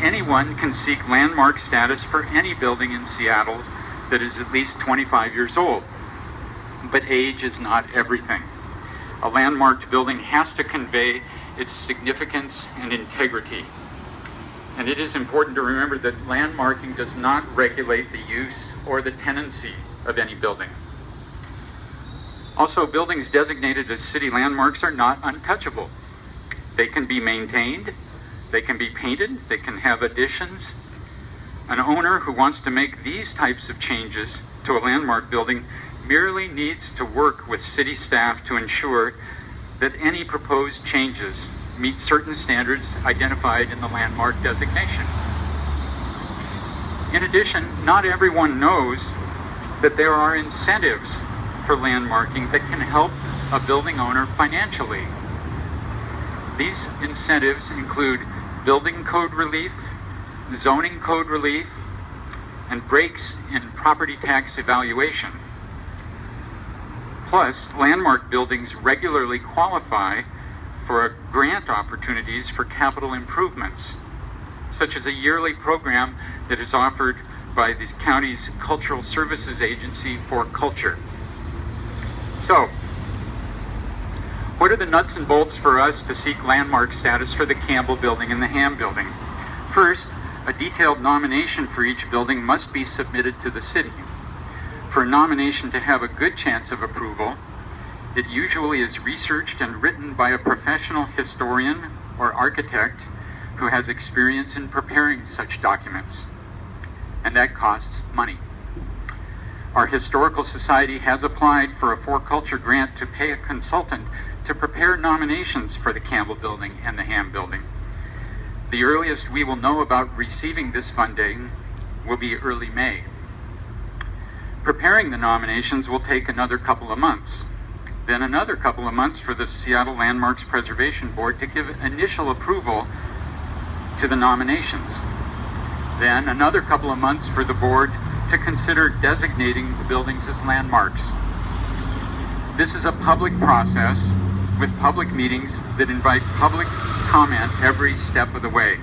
Anyone can seek landmark status for any building in Seattle that is at least 25 years old. But age is not everything. A landmarked building has to convey its significance and integrity. And it is important to remember that landmarking does not regulate the use or the tenancy of any building. Also, buildings designated as city landmarks are not untouchable. They can be maintained, they can be painted, they can have additions. An owner who wants to make these types of changes to a landmark building merely needs to work with city staff to ensure that any proposed changes meet certain standards identified in the landmark designation. In addition, not everyone knows that there are incentives for landmarking that can help a building owner financially. These incentives include building code relief, zoning code relief, and breaks in property tax evaluation. Plus, landmark buildings regularly qualify for grant opportunities for capital improvements, such as a yearly program that is offered by the county's Cultural Services Agency for Culture. So, what are the nuts and bolts for us to seek landmark status for the Campbell Building and the Ham Building? First, a detailed nomination for each building must be submitted to the city. For a nomination to have a good chance of approval, it usually is researched and written by a professional historian or architect who has experience in preparing such documents, and that costs money. Our Historical Society has applied for a For Culture grant to pay a consultant to prepare nominations for the Campbell Building and the Ham Building. The earliest we will know about receiving this funding will be early May. Preparing the nominations will take another couple of months. Then another couple of months for the Seattle Landmarks Preservation Board to give initial approval to the nominations. Then another couple of months for the board to consider designating the buildings as landmarks. This is a public process with public meetings that invite public comment every step of the way.